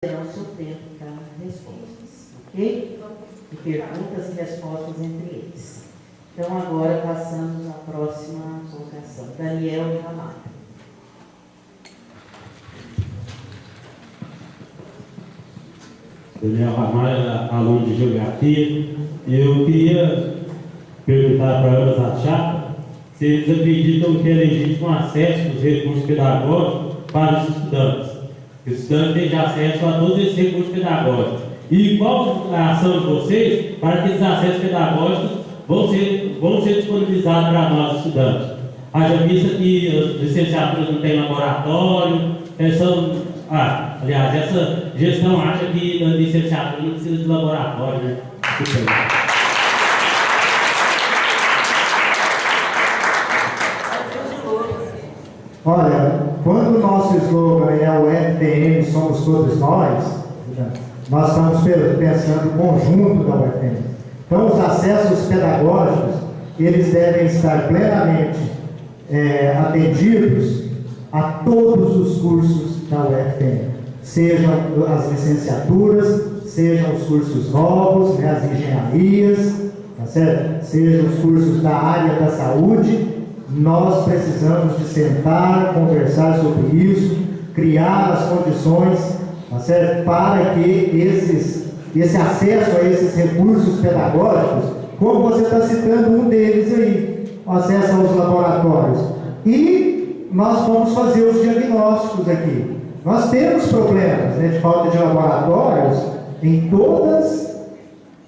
terá o seu tempo para respostas, ok? E perguntas e respostas entre eles. Então, agora passamos à próxima colocação. Daniel Ramalho. Daniel Ramalho, aluno de Geografia. Eu queria perguntar para a Ana Zachata se eles acreditam que é legítimo acesso dos recursos pedagógicos para os estudantes. Os estudantes têm acesso a todos esses recursos pedagógicos. E qual a ação de vocês para que esses acessos pedagógicos vão ser disponibilizados para nós, estudantes? Haja vista que as licenciaturas não têm laboratório, aliás, essa gestão acha que na licenciatura não precisa de laboratório, né? Olha, quando o nosso slogan é o UFTM, somos todos nós estamos pensando no conjunto da UFTM. Então, os acessos pedagógicos, eles devem estar plenamente atendidos a todos os cursos da UFTM, sejam as licenciaturas, sejam os cursos novos, as engenharias, tá certo? Sejam os cursos da área da saúde. Nós precisamos de sentar, conversar sobre isso, criar as condições, tá certo? Para que esse acesso a esses recursos pedagógicos, como você está citando um deles aí, o acesso aos laboratórios. E nós vamos fazer os diagnósticos aqui. Nós temos problemas, né, de falta de laboratórios em todas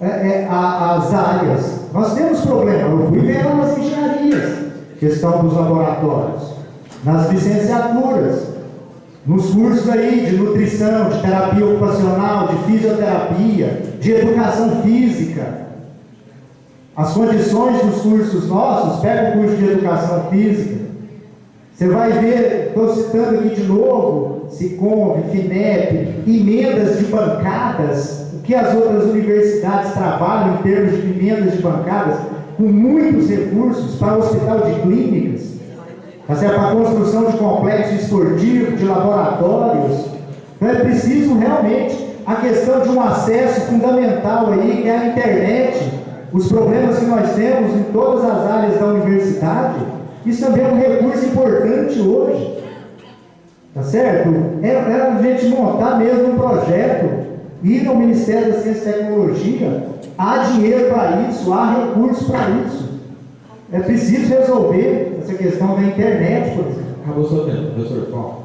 as áreas. Nós temos problema. Eu fui ver lá nas engenharias, questão dos laboratórios, nas licenciaturas, nos cursos aí de nutrição, de terapia ocupacional, de fisioterapia, de educação física. As condições dos cursos nossos, pega o curso de educação física, você vai ver, estou citando aqui de novo, Siconv, FINEP, emendas de bancadas, o que as outras universidades trabalham em termos de emendas de bancadas, com muitos recursos para o hospital de clínicas, para a construção de complexo esportivo, de laboratórios. Então é preciso realmente a questão de um acesso fundamental aí, que é a internet, os problemas que nós temos em todas as áreas da universidade. Isso também é um recurso importante hoje, tá certo? É a gente montar mesmo um projeto, ir no Ministério da Ciência e Tecnologia, há dinheiro para isso, há recursos para isso. É preciso resolver essa questão da internet, por exemplo. Acabou o seu tempo, professor Paulo.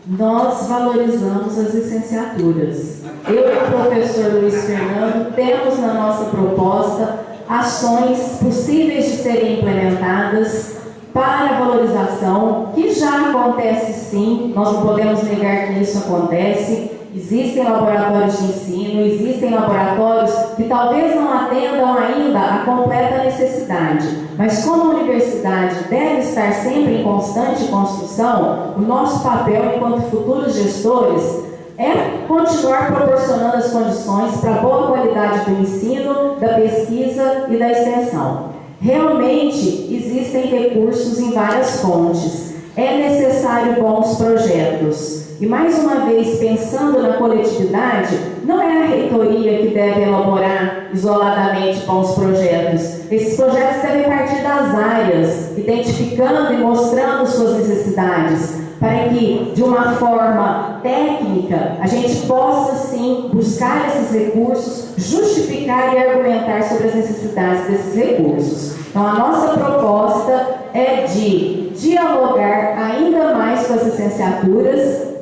Nós valorizamos as licenciaturas. Eu e o professor Luiz Fernando temos na nossa proposta ações possíveis de serem implementadas para a valorização, que já acontece sim, nós não podemos negar que isso acontece. Existem laboratórios de ensino, existem laboratórios que talvez não atendam ainda a completa necessidade, mas como a universidade deve estar sempre em constante construção, o nosso papel enquanto futuros gestores é continuar proporcionando as condições para a boa qualidade do ensino, da pesquisa e da extensão. Realmente existem recursos em várias fontes, é necessário bons projetos. E mais uma vez, pensando na coletividade, não é a reitoria que deve elaborar isoladamente bons projetos. Esses projetos devem partir das áreas, identificando e mostrando suas necessidades, para que, de uma forma técnica, a gente possa, sim, buscar esses recursos, justificar e argumentar sobre as necessidades desses recursos. Então, a nossa proposta é de dialogar ainda mais com as licenciaturas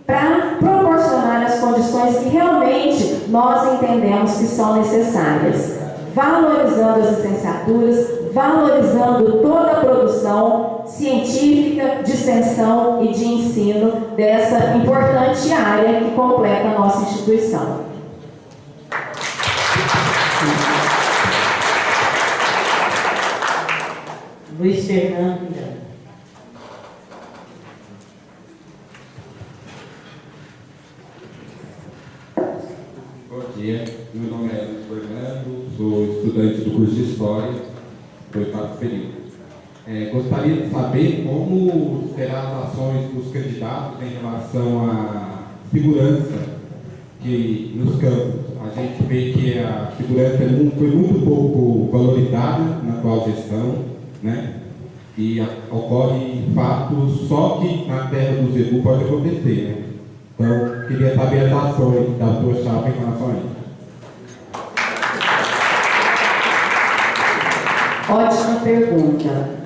para proporcionar as condições que realmente nós entendemos que são necessárias, valorizando as licenciaturas, valorizando toda a produção científica, de extensão e de ensino dessa importante área que completa a nossa instituição. Luiz Fernando. Bom dia, meu nome é Luiz Fernando, sou estudante do curso de História, do 8º período. Gostaria de saber como serão as ações dos candidatos em relação à segurança que nos campos. A gente vê que a segurança foi muito pouco valorizada na atual gestão, né? E ocorre fatos só que na terra do Zebu pode acontecer, né? Então, queria saber as ações da sua chapa em relação a isso. Ótima pergunta.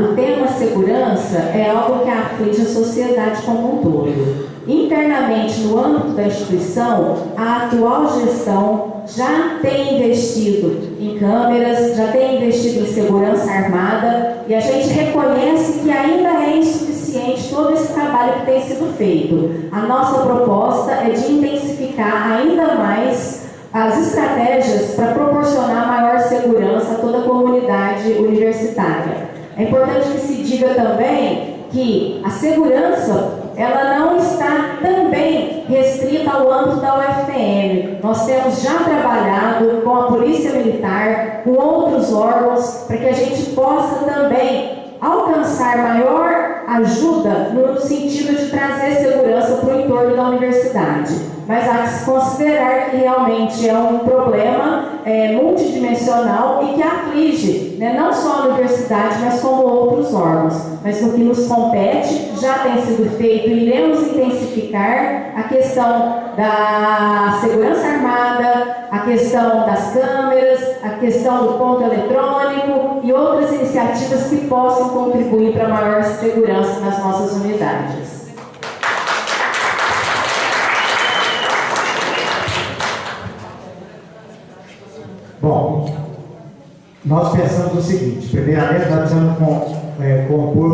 O tema segurança é algo que aflige a sociedade como um todo. Internamente, no âmbito da instituição, a atual gestão já tem investido em câmeras, já tem investido em segurança armada, e a gente reconhece que ainda é insuficiente todo esse trabalho que tem sido feito. A nossa proposta é de intensificar ainda mais as estratégias para proporcionar maior segurança a toda a comunidade universitária. É importante que se diga também que a segurança ela não está também restrita ao âmbito da UFTM. Nós temos já trabalhado com a Polícia Militar, com outros órgãos, para que a gente possa também alcançar maior ajuda no sentido de trazer segurança para o entorno da universidade. Mas há que se considerar que realmente é um problema multidimensional e que aflige, né, não só a universidade, mas como outros órgãos. Mas no que nos compete, já tem sido feito e iremos intensificar a questão da segurança armada, a questão das câmeras, a questão do ponto eletrônico e outras iniciativas que possam contribuir para maior segurança nas nossas unidades. Bom, nós pensamos o seguinte: primeiramente, nós precisamos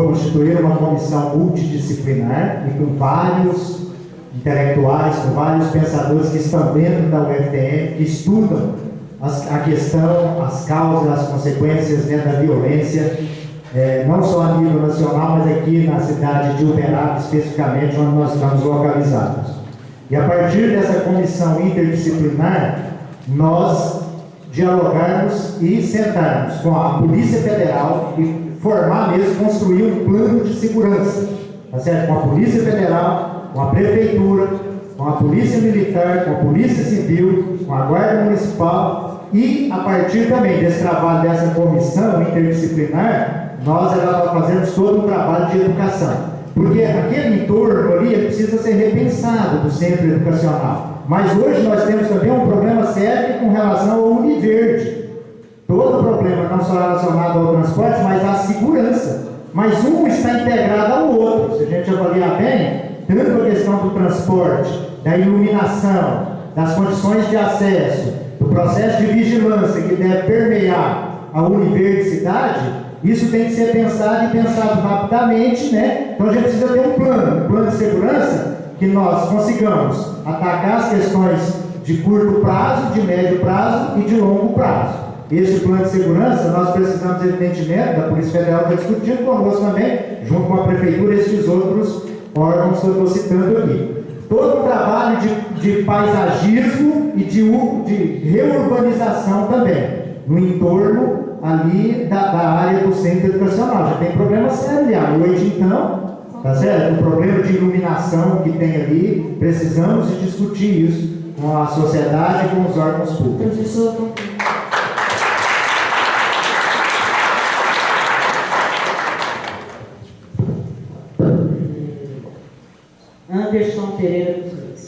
constituir uma comissão multidisciplinar e com vários intelectuais, com vários pensadores que estão dentro da UFTM, que estudam a questão, as causas, as consequências, né, da violência, não só a nível nacional, mas aqui na cidade de Uberaba, especificamente, onde nós estamos localizados. E a partir dessa comissão interdisciplinar, nós dialogarmos e sentarmos com a Polícia Federal e formar mesmo, construir um plano de segurança, tá certo? Com a Polícia Federal, com a Prefeitura, com a Polícia Militar, com a Polícia Civil, com a Guarda Municipal e, a partir também desse trabalho dessa comissão interdisciplinar, nós fazemos todo um trabalho de educação. Porque aquele entorno ali precisa ser repensado do centro educacional. Mas hoje nós temos também um problema sério com relação ao Univerde. Todo problema não só relacionado ao transporte, mas à segurança. Mas um está integrado ao outro. Se a gente avaliar bem, tanto a questão do transporte, da iluminação, das condições de acesso, do processo de vigilância que deve permear a universidade, isso tem que ser pensado e pensado rapidamente, né? Então a gente precisa ter um plano de segurança que nós consigamos atacar as questões de curto prazo, de médio prazo e de longo prazo. Esse plano de segurança, nós precisamos, evidentemente, da Polícia Federal está discutindo conosco também, junto com a Prefeitura e esses outros órgãos que eu estou citando aqui. Todo um trabalho de paisagismo e de reurbanização também, no entorno ali da área do centro educacional. Já tem problema sério ali à noite, então. Tá certo? O problema de iluminação que tem ali, precisamos de discutir isso com a sociedade e com os órgãos públicos. Professor, Anderson Pereira dos Reis.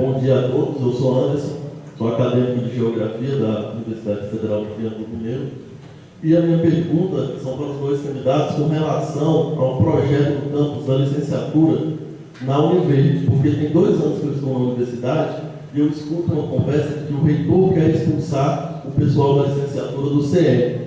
Bom dia a todos, eu sou Anderson, sou acadêmico de Geografia da Universidade Federal de Triângulo Mineiro. E a minha pergunta são para os dois candidatos com relação ao projeto do campus da licenciatura na Univerde, porque tem 2 anos que eu estou na universidade e eu escuto uma conversa de que o reitor quer expulsar o pessoal da licenciatura do CE.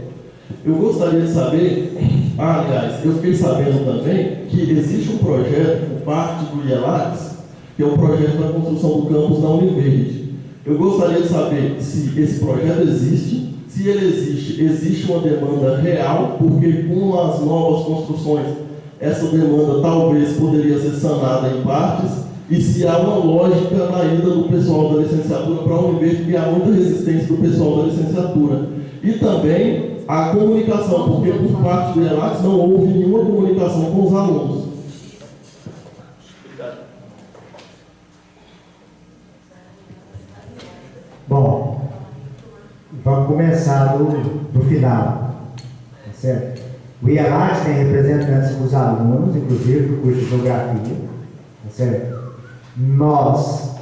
Eu gostaria de saber, aliás, eu fiquei sabendo também que existe um projeto por parte do IELAX, que é o projeto da construção do campus da Univerde. Eu gostaria de saber se esse projeto existe. Se ele existe uma demanda real, porque com as novas construções, essa demanda talvez poderia ser sanada em partes, e se há uma lógica na ida do pessoal da licenciatura para a Universo, que há muita resistência do pessoal da licenciatura. E também a comunicação, porque por parte do ELACS não houve nenhuma comunicação com os alunos. Bom, vamos começar do final, tá certo? O IELACS tem representantes dos alunos, inclusive do curso de Geografia, tá certo? Nós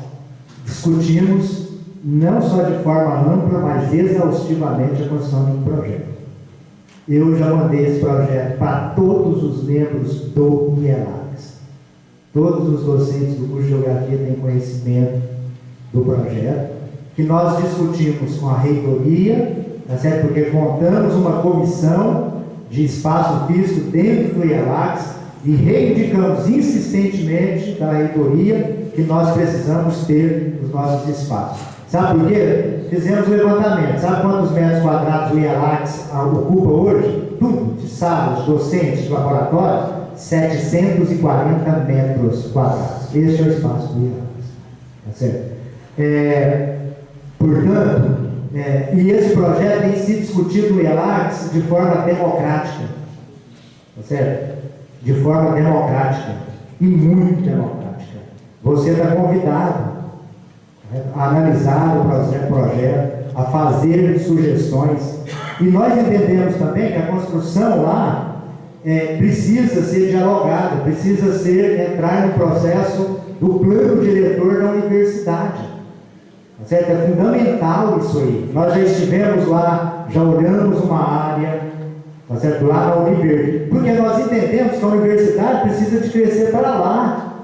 discutimos não só de forma ampla, mas exaustivamente a construção de um projeto. Eu já mandei esse projeto para todos os membros do IELACS. Todos os docentes do curso de Geografia têm conhecimento do projeto, que nós discutimos com a reitoria, tá certo? Porque montamos uma comissão de espaço físico dentro do IELACS e reivindicamos insistentemente da reitoria que nós precisamos ter os nossos espaços. Sabe por quê? Fizemos o levantamento. Sabe quantos metros quadrados o IELACS ocupa hoje? Tudo, de salas, docentes, de laboratórios, 740 metros quadrados. Este é o espaço do IELACS. Tá certo? Portanto, e esse projeto tem sido discutido no IELACS de forma democrática, tá certo? De forma democrática e muito democrática. Você está convidado a analisar o projeto, a fazer sugestões. E nós entendemos também que a construção lá precisa ser dialogada, precisa entrar no processo do plano diretor da universidade. Certo? É fundamental isso aí. Nós já estivemos lá, já olhamos uma área, tá certo? Lá na Univer, porque nós entendemos que a universidade precisa de crescer para lá.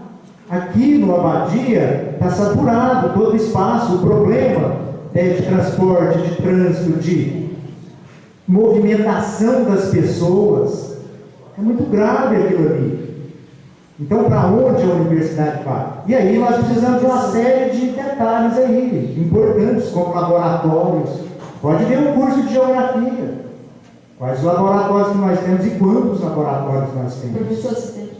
Aqui no Abadia está saturado todo o espaço. O problema de transporte, de trânsito, de movimentação das pessoas é muito grave aquilo ali. Então, para onde a universidade vai? E aí nós precisamos de uma série de detalhes aí, importantes, como laboratórios. Pode ver um curso de geografia. Quais os laboratórios que nós temos e quantos laboratórios nós temos? Professor assistente.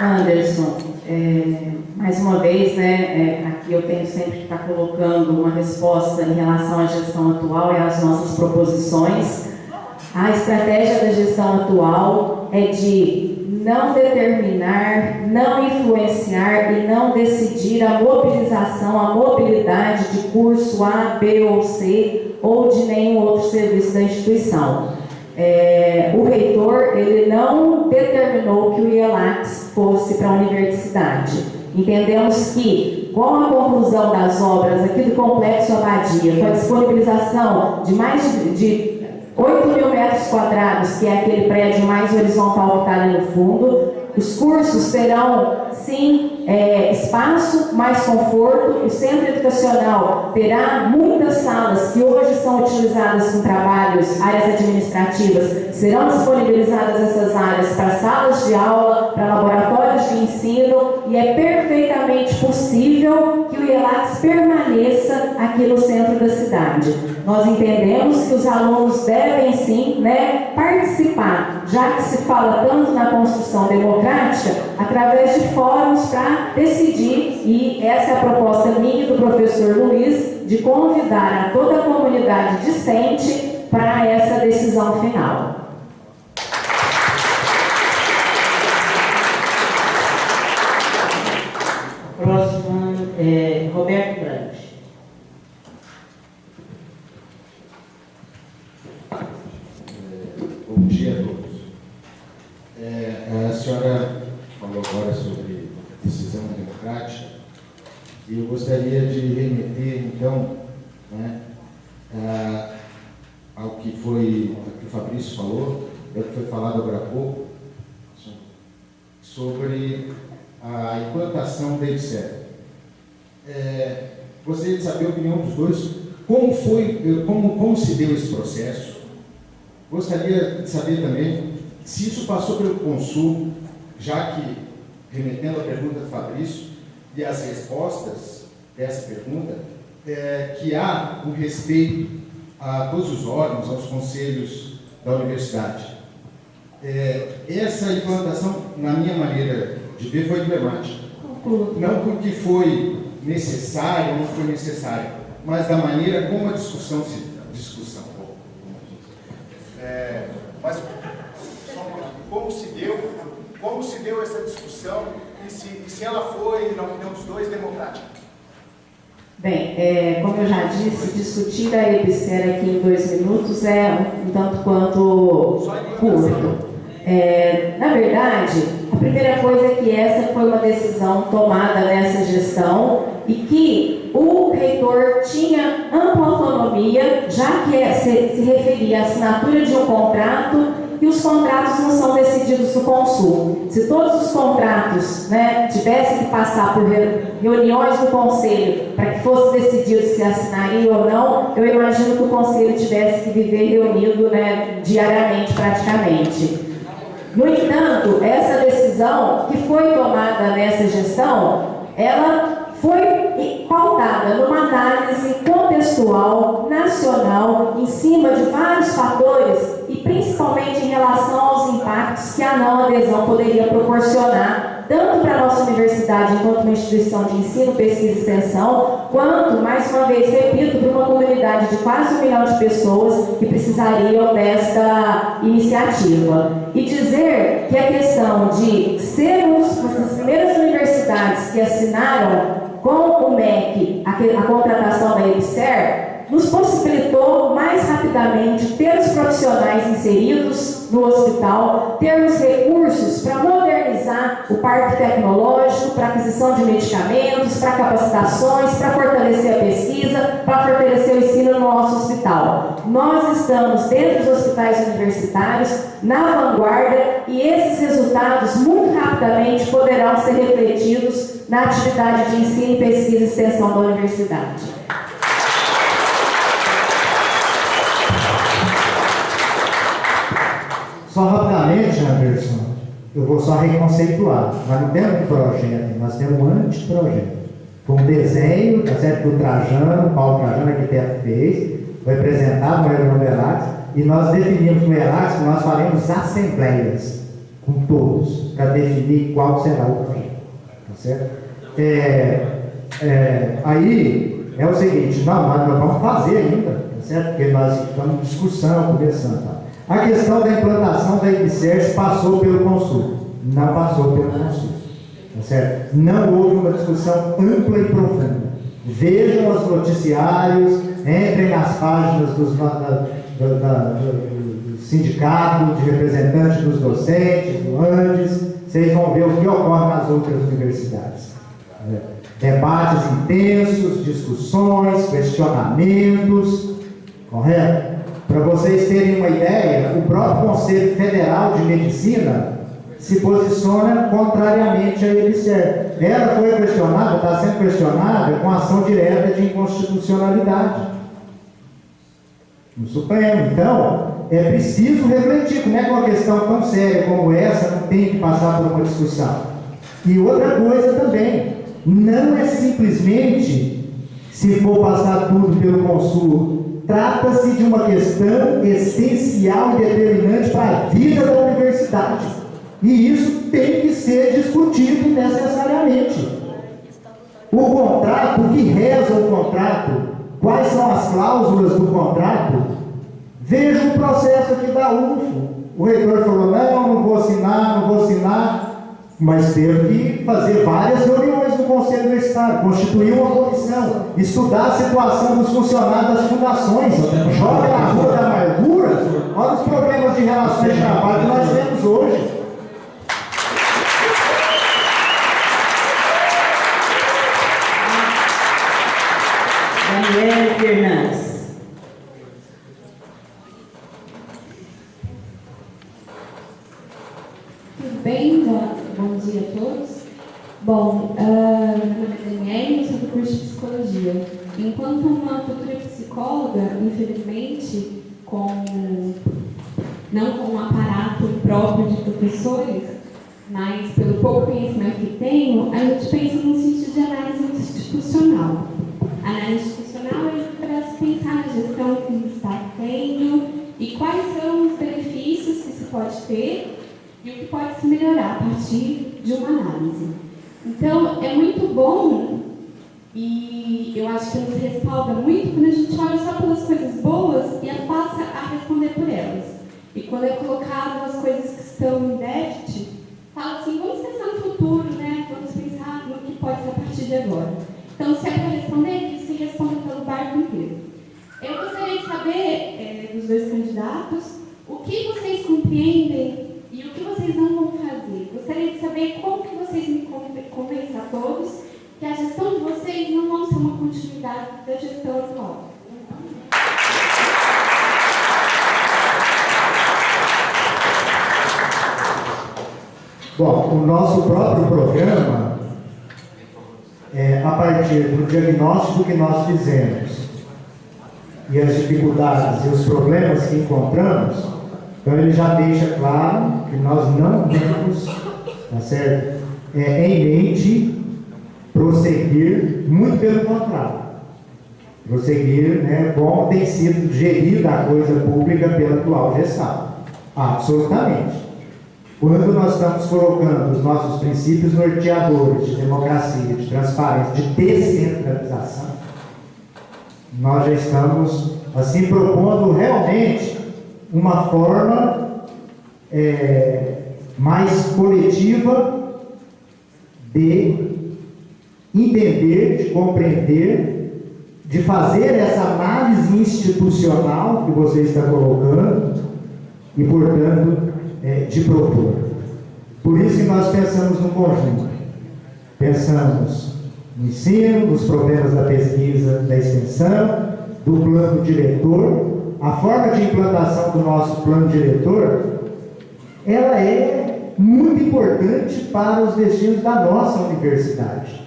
Anderson, mais uma vez, aqui eu tenho sempre que estar colocando uma resposta em relação à gestão atual e às nossas proposições. A estratégia da gestão atual é de não determinar, não influenciar e não decidir a mobilização, a mobilidade de curso A, B ou C ou de nenhum outro serviço da instituição. O reitor, ele não determinou que o IELACS fosse para a universidade. Entendemos que, com a conclusão das obras aqui do Complexo Abadia, com a disponibilização de mais de 8 mil metros quadrados, que é aquele prédio mais horizontal que está ali no fundo, os cursos terão, sim, espaço, mais conforto, o centro educacional terá muitas salas que hoje são utilizadas com trabalhos, áreas administrativas, serão disponibilizadas essas áreas para salas de aula, para laboratórios de ensino, e é perfeitamente possível que o IELACS permaneça aqui no centro da cidade. Nós entendemos que os alunos devem, sim, participar, já que se fala tanto na construção democrática, através de fóruns para decidir, e essa é a proposta minha e do professor Luiz, de convidar a toda a comunidade discente para essa decisão final. Próximo é Roberto Brandt. Bom dia a todos. A senhora falou agora sobre decisão democrática e eu gostaria de remeter, então, ao que o Fabrício falou, ao que foi falado agora há pouco, sobre a implantação da EBSER. Gostaria de saber a opinião dos dois, como se deu esse processo. Gostaria de saber também se isso passou pelo Consul, já que, remetendo à pergunta do Fabrício, e as respostas dessa pergunta, que há um respeito a todos os órgãos, aos conselhos da universidade. essa implantação, na minha maneira de ver, foi emblemática. Não porque foi necessário ou não foi necessário, mas da maneira como a discussão mas como se deu essa discussão e se ela foi, na opinião dos dois, democrática? Bem, como eu já disse, discutir a EBSER aqui em 2 minutos é um tanto quanto curto. Na verdade, a primeira coisa é que essa foi uma decisão tomada nessa gestão e que o reitor tinha ampla autonomia, já que se referia à assinatura de um contrato, e os contratos não são decididos no Consul. Se todos os contratos tivessem que passar por reuniões do Conselho para que fosse decidido se assinaria ou não, eu imagino que o Conselho tivesse que viver reunido diariamente praticamente. No entanto, essa decisão que foi tomada nessa gestão, ela foi pautada numa análise contextual, nacional, em cima de vários fatores e principalmente em relação aos impactos que a não adesão poderia proporcionar, tanto para a nossa universidade enquanto uma instituição de ensino, pesquisa e extensão, quanto, mais uma vez, repito, para uma comunidade de quase 1 milhão de pessoas que precisariam desta iniciativa. E dizer que a questão de sermos uma das primeiras universidades que assinaram com o MEC a contratação da EBSER, nos possibilitou mais rapidamente ter os profissionais inseridos no hospital, ter os recursos para modernizar o parque tecnológico, para aquisição de medicamentos, para capacitações, para fortalecer a pesquisa, para fortalecer o ensino no nosso hospital. Nós estamos dentro dos hospitais universitários, na vanguarda, e esses resultados muito rapidamente poderão ser refletidos na atividade de ensino, pesquisa e extensão da universidade. Só rapidamente, Anderson, eu vou só reconceituar. Nós não temos um projeto, nós temos um anteprojeto. Foi um desenho, tá certo, do Trajano, Paulo Trajano, arquiteto, fez, foi apresentado no ELACS, e nós definimos no ELACS que nós faremos assembleias com todos, para definir qual será o projeto. Tá certo? Aí é o seguinte, nós vamos fazer ainda, tá certo? Porque nós estamos em discussão, conversando. Tá? A questão da implantação da EBSER passou pelo Consul, não passou pelo Consul, tá certo? Não houve uma discussão ampla e profunda. Vejam os noticiários, entrem nas páginas do sindicato, de representantes dos docentes, do Andes, vocês vão ver o que ocorre nas outras universidades. Debates intensos, discussões, questionamentos, correto? Para vocês terem uma ideia, o próprio Conselho Federal de Medicina se posiciona contrariamente à EBSER. Ela foi questionada, está sendo questionada com ação direta de inconstitucionalidade no Supremo. Então, é preciso refletir como é que uma questão tão séria como essa não tem que passar por uma discussão. E outra coisa também, não é simplesmente, se for passar tudo pelo Consul, trata-se de uma questão essencial e determinante para a vida da universidade. E isso tem que ser discutido necessariamente. O contrato, o que reza o contrato, quais são as cláusulas do contrato, veja o processo aqui da UFO. O reitor falou, não vou assinar, mas teve que fazer várias reuniões no Conselho Universitário, constituir uma comissão, estudar a situação dos funcionários das fundações, joga na rua da amargura, olha os problemas de relações de trabalho que nós temos hoje. Daniela Fernandes. Tudo bem? Bom dia a todos. Bom, meu nome é Daniela, eu sou do curso de Psicologia. Enquanto uma futura psicóloga, infelizmente, não com um aparato próprio de professores, mas pelo pouco conhecimento que tenho, a gente pensa num sentido de análise institucional. A análise institucional é para se pensar na gestão que está tendo e quais são os benefícios que se pode ter ter e o que pode se melhorar a partir de uma análise. Então, é muito bom e eu acho que nos respalda muito quando a gente olha só pelas coisas boas e passa a responder por elas. E quando é colocado as coisas que estão em déficit, fala assim, vamos pensar no futuro, né? Vamos pensar no que pode ser a partir de agora. Então, se é para responder, que se responda pelo barco inteiro. Eu gostaria de saber, dos dois candidatos, o que vocês compreendem e o que vocês não vão fazer. Gostaria de saber como que vocês me convencem a todos que a gestão de vocês não vão ser uma continuidade da gestão atual. Bom, o nosso próprio programa, a partir do diagnóstico que nós fizemos e as dificuldades e os problemas que encontramos, então ele já deixa claro que nós não temos, tá certo, em mente prosseguir, muito pelo contrário, prosseguir, né, como tem sido gerida a coisa pública pela atual gestão, absolutamente. Quando nós estamos colocando os nossos princípios norteadores de democracia, de transparência, de descentralização, nós já estamos, assim, propondo realmente uma forma mais coletiva de entender, de compreender, de fazer essa análise institucional que você está colocando e, portanto, de propor. Por isso que nós pensamos no conjunto. Pensamos no ensino, nos problemas da pesquisa, da extensão, do plano diretor. A forma de implantação do nosso plano diretor, ela é muito importante para os destinos da nossa universidade.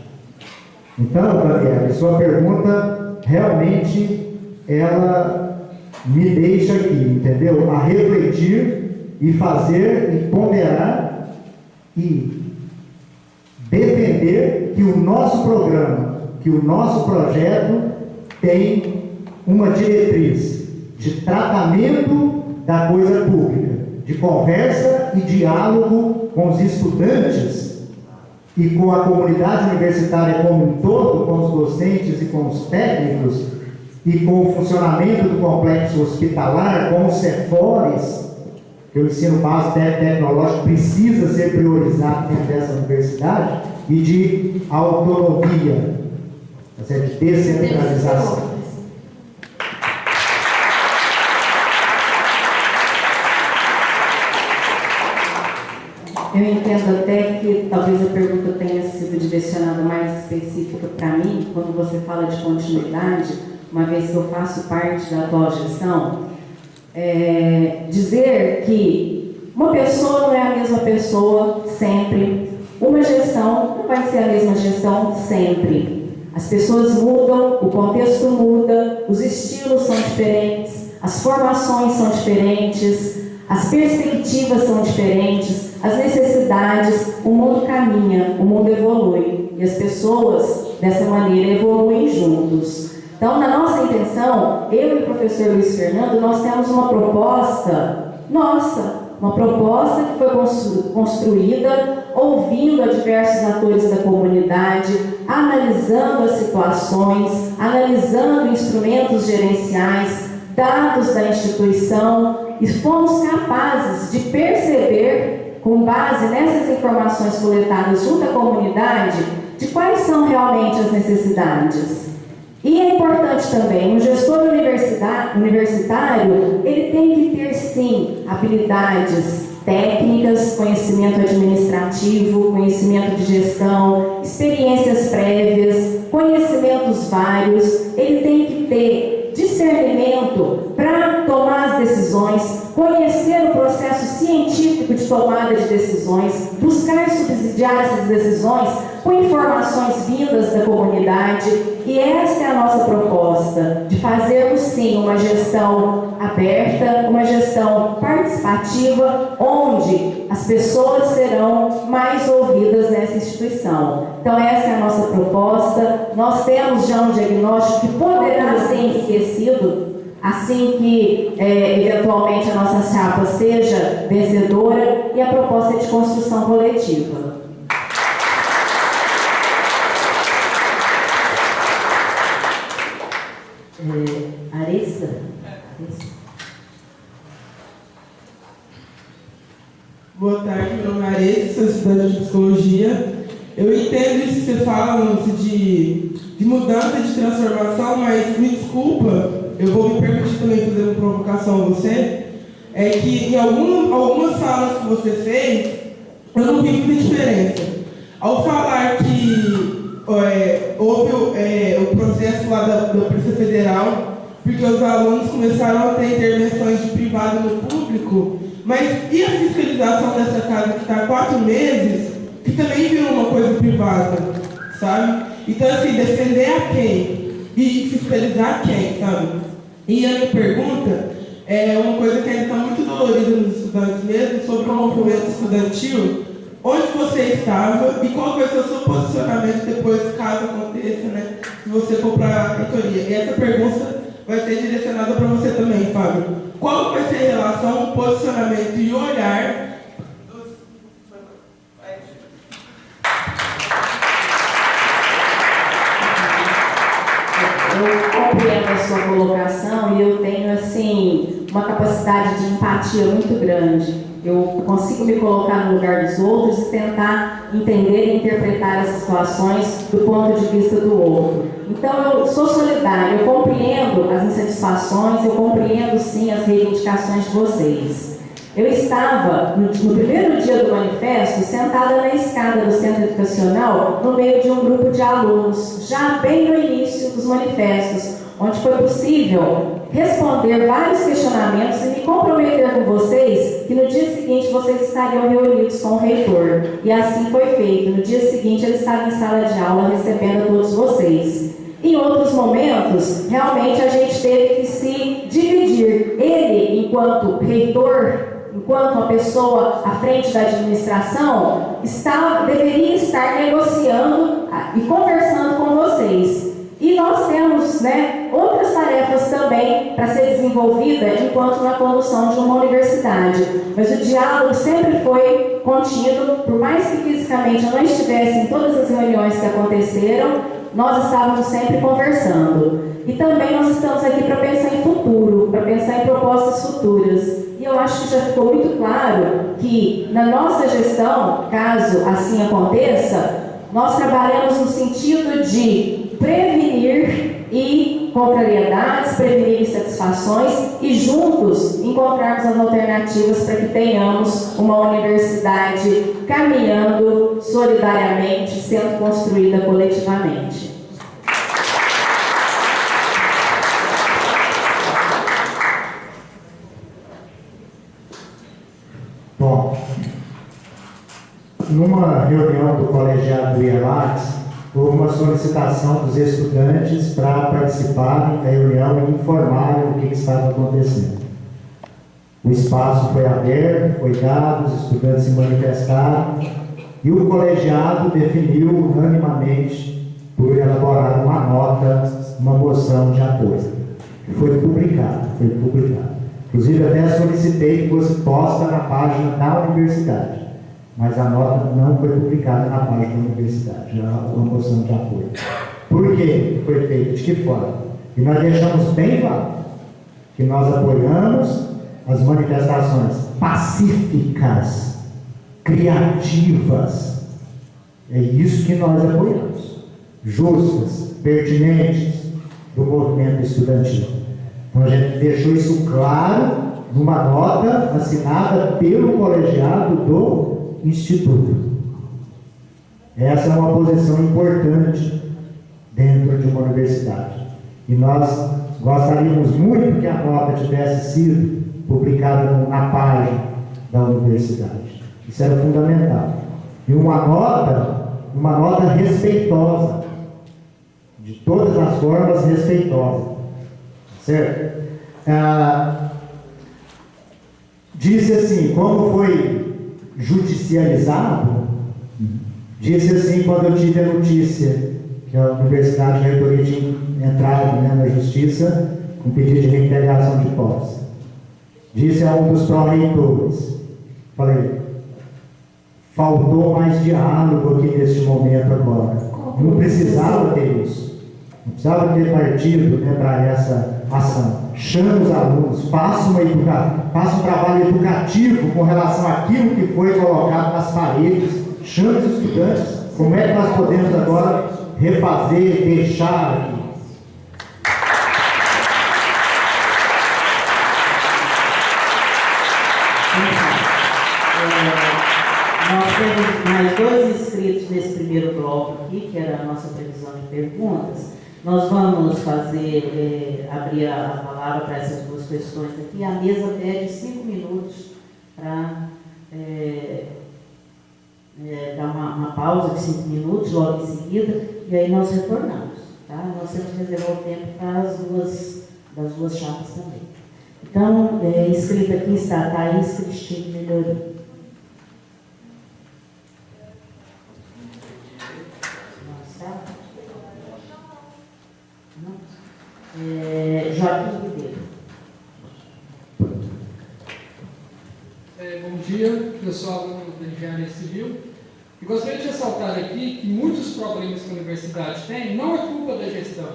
Então, Daniela, sua pergunta realmente ela me deixa aqui, entendeu? A refletir e fazer e ponderar e defender que o nosso programa, que o nosso projeto tem uma diretriz de tratamento da coisa pública, de conversa e diálogo com os estudantes e com a comunidade universitária como um todo, com os docentes e com os técnicos e com o funcionamento do complexo hospitalar, com os CEFORES, que o ensino básico tecnológico precisa ser priorizado dentro dessa universidade, e de autonomia, de descentralização. Eu entendo até que talvez a pergunta tenha sido direcionada mais específica para mim, quando você fala de continuidade, uma vez que eu faço parte da atual gestão, dizer que uma pessoa não é a mesma pessoa sempre, uma gestão não vai ser a mesma gestão sempre. As pessoas mudam, o contexto muda, os estilos são diferentes, as formações são diferentes, as perspectivas são diferentes, as necessidades, o mundo caminha, o mundo evolui e as pessoas dessa maneira evoluem juntos. Então, na nossa intenção, eu e o professor Luiz Fernando, nós temos uma proposta nossa, uma proposta que foi construída ouvindo a diversos atores da comunidade, analisando as situações, analisando instrumentos gerenciais, dados da instituição, e fomos capazes de perceber, com base nessas informações coletadas junto à comunidade, de quais são realmente as necessidades. E é importante também, um gestor universitário, ele tem que ter, sim, habilidades técnicas, conhecimento administrativo, conhecimento de gestão, experiências prévias, conhecimentos vários, ele tem que ter discernimento para tomar as decisões, conhecer o processo científico de tomada de decisões, buscar subsidiar essas decisões com informações vindas da comunidade. E essa é a nossa proposta, de fazermos sim uma gestão aberta, uma gestão participativa, onde as pessoas serão mais ouvidas nessa instituição. Então essa é a nossa proposta. Nós temos já um diagnóstico que poderá ser enriquecido assim que eventualmente a nossa chapa seja vencedora e a proposta é de construção coletiva. Arissa? Boa tarde, meu nome é Arissa, sou estudante de psicologia. Eu entendo isso que você fala, Lúcio, de mudança, de transformação, mas me desculpa, eu vou me permitir também fazer uma provocação a você, é que em algumas salas que você fez, eu não vi muita diferença. Ao falar que houve o processo lá da Polícia Federal, porque os alunos começaram a ter intervenções de privado no público, mas e a fiscalização dessa casa que está há 4 meses, que também virou uma coisa privada, sabe? Então, assim, defender a quem? E fiscalizar quem, sabe? E a minha pergunta é uma coisa que ainda está muito dolorida nos estudantes mesmo, sobre o movimento estudantil. Onde você estava e qual vai ser o seu posicionamento depois, caso aconteça, né? Se você for para a reitoria. E essa pergunta vai ser direcionada para você também, Fábio. Qual vai ser a relação, o posicionamento e o olhar dos... Eu compreendo a sua colocação e eu tenho, assim, uma capacidade de empatia muito grande. Eu consigo me colocar no lugar dos outros e tentar entender e interpretar as situações do ponto de vista do outro. Então, eu sou solidária, eu compreendo as insatisfações, eu compreendo, sim, as reivindicações de vocês. Eu estava, no primeiro dia do manifesto, sentada na escada do centro educacional, no meio de um grupo de alunos, já bem no início dos manifestos, onde foi possível responder vários questionamentos e me comprometer com vocês que no dia seguinte vocês estariam reunidos com o reitor. E assim foi feito. No dia seguinte ele estava em sala de aula recebendo todos vocês. Em outros momentos, realmente a gente teve que se dividir. Ele, enquanto reitor, enquanto uma pessoa à frente da administração, deveria estar negociando e conversando com vocês. E nós temos, outras tarefas também para ser desenvolvida enquanto na condução de uma universidade. Mas o diálogo sempre foi contínuo, por mais que fisicamente eu não estivesse em todas as reuniões que aconteceram, nós estávamos sempre conversando. E também nós estamos aqui para pensar em futuro, para pensar em propostas futuras. E eu acho que já ficou muito claro que na nossa gestão, caso assim aconteça, nós trabalhamos no sentido de prevenir e contrariedades, prevenir insatisfações e juntos encontrarmos as alternativas para que tenhamos uma universidade caminhando solidariamente, sendo construída coletivamente. Bom, numa reunião do colegiado do IELAX, houve uma solicitação dos estudantes para participarem da reunião e informarem o que estava acontecendo. O espaço foi aberto, foi dado, os estudantes se manifestaram e o colegiado definiu unanimemente por elaborar uma nota, uma moção de apoio. Foi publicado. Inclusive até solicitei que fosse posta na página da universidade, mas a nota não foi publicada na página da universidade, uma moção de apoio. Por que foi feito? De que forma? E nós deixamos bem claro que nós apoiamos as manifestações pacíficas, criativas. É isso que nós apoiamos. Justas, pertinentes do movimento estudantil. Então a gente deixou isso claro numa nota assinada pelo colegiado do Instituto. Essa é uma posição importante dentro de uma universidade. E nós gostaríamos muito que a nota tivesse sido publicada na página da universidade. Isso era fundamental. E uma nota respeitosa, de todas as formas respeitosa. Certo? Disse assim, como foi judicializado, disse assim, quando eu tive a notícia que a universidade, a reitoria tinha entrado na justiça um pedido de reintegração de posse. Disse a um dos pró-reitores, falei, faltou mais diálogo aqui neste momento agora. Não precisava ter isso. Não precisava ter partido, né, para essa ação. Chame os alunos, faça um trabalho educativo com relação àquilo que foi colocado nas paredes. Chame os estudantes. Como é que nós podemos agora refazer, deixar aqui? Nós temos mais 2 inscritos nesse primeiro bloco aqui, que era a nossa previsão de perguntas. Nós vamos fazer, abrir a palavra para essas 2 questões aqui. A mesa pede 5 minutos para dar uma pausa de 5 minutos, logo em seguida, e aí nós retornamos. Tá? Nós temos que reservar o tempo para das duas chapas também. Então, inscrita aqui está a Thaís Cristina Melhoria. Joaquim Ribeiro. Bom dia, eu sou aluno da Engenharia Civil e gostaria de ressaltar aqui que muitos problemas que a universidade tem não é culpa da gestão.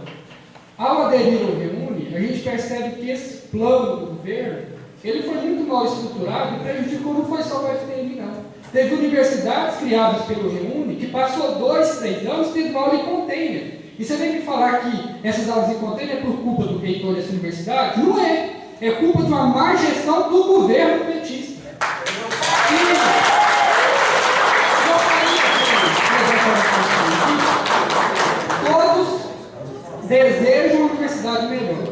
Ao aderir ao Reúne, a gente percebe que esse plano do governo ele foi muito mal estruturado e prejudicou não foi só o FTM, não. Teve universidades criadas pelo Reúne que passou 2, 3 anos tendo aula em container. E você vem me falar que essas aulas em container é por culpa do reitor dessa universidade? Não é. É culpa de uma má gestão do governo petista. Todos desejam uma universidade melhor.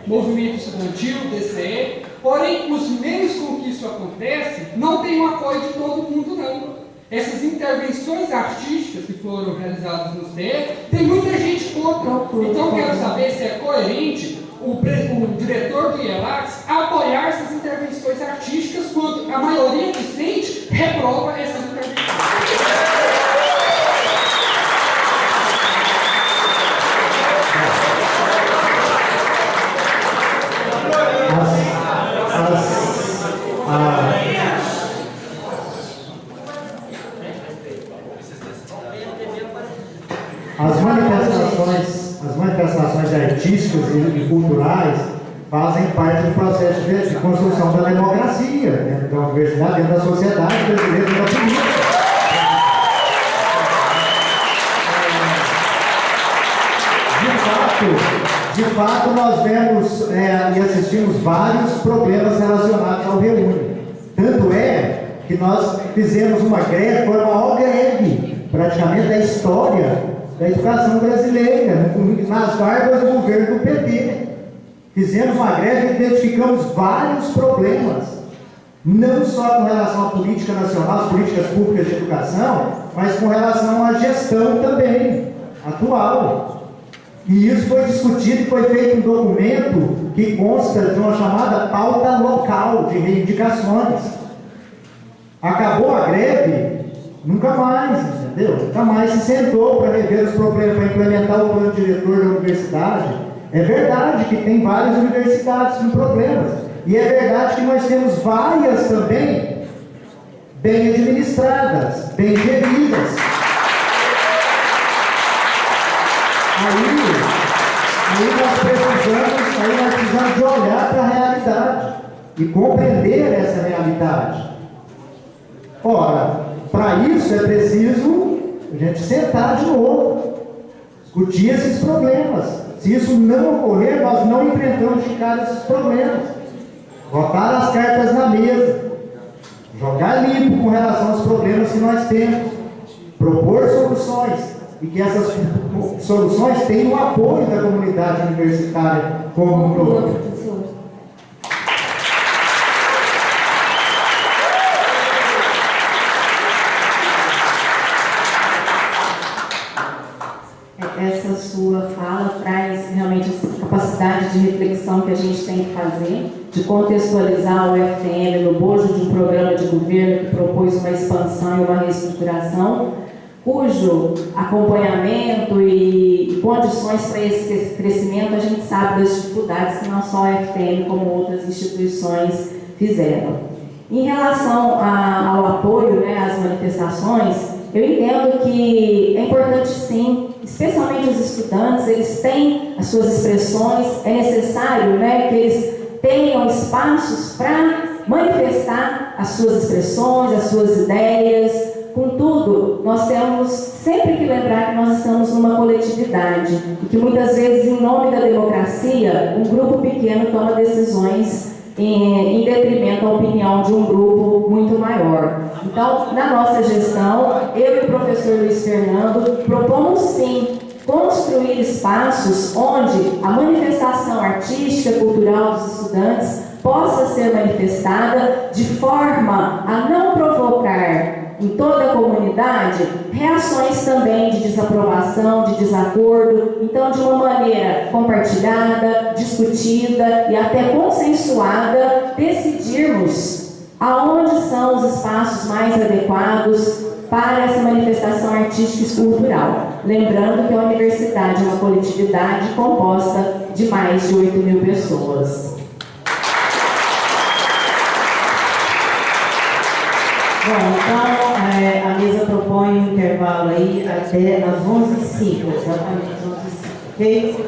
Movimento estudantil, DCE, porém, os meios com que isso acontece não tem o apoio de todo mundo, não. Essas intervenções artísticas que foram realizadas no CE, tem muita gente contra. Então, quero saber se é coerente o diretor do IELAX apoiar essas intervenções artísticas quando a maioria docente reprova essas intervenções. As manifestações artísticas e culturais fazem parte do processo de construção da democracia, dentro da universidade, dentro da sociedade brasileira, dentro da política. De fato, nós vemos e assistimos vários problemas relacionados ao Reúne. Tanto é que nós fizemos uma greve, foi a maior greve, praticamente, da história da educação brasileira, nas barbas do governo do PT. Fizemos uma greve e identificamos vários problemas, não só com relação à política nacional, às políticas públicas de educação, mas com relação à gestão também, atual. E isso foi discutido e foi feito um documento que consta de uma chamada pauta local de reivindicações. Acabou a greve, nunca mais, entendeu? Nunca mais se sentou para rever os problemas, para implementar o plano diretor da universidade. É verdade que tem várias universidades com problemas. E é verdade que nós temos várias também bem administradas, bem geridas. Aí nós precisamos de olhar para a realidade e compreender essa realidade. Ora, para isso é preciso a gente sentar de novo, discutir esses problemas. Se isso não ocorrer, nós não enfrentamos de cara esses problemas. Botar as cartas na mesa, jogar limpo com relação aos problemas que nós temos, propor soluções, e que essas soluções tenham o apoio da comunidade universitária como um todo. Essa sua fala traz realmente essa capacidade de reflexão que a gente tem que fazer, de contextualizar o FTM no bojo de um programa de governo que propôs uma expansão e uma reestruturação, cujo acompanhamento e condições para esse crescimento a gente sabe das dificuldades que não só a FTM como outras instituições fizeram. Em relação ao apoio, né, às manifestações, eu entendo que é importante sim, especialmente os estudantes, eles têm as suas expressões, é necessário, né, que eles tenham espaços para manifestar as suas expressões, as suas ideias. Contudo, nós temos sempre que lembrar que nós estamos numa coletividade e que muitas vezes, em nome da democracia, um grupo pequeno toma decisões em detrimento à opinião de um grupo muito maior. Então, na nossa gestão, eu e o professor Luiz Fernando propomos sim construir espaços onde a manifestação artística, cultural dos estudantes possa ser manifestada de forma a não provocar em toda a comunidade reações também de desaprovação, de desacordo. Então, de uma maneira compartilhada, discutida e até consensuada, decidirmos aonde são os espaços mais adequados para essa manifestação artística e cultural. Lembrando que a universidade é uma coletividade composta de mais de 8.000 pessoas. Bom, então a mesa propõe um intervalo aí até às 11h05, exatamente às 11h05, ok?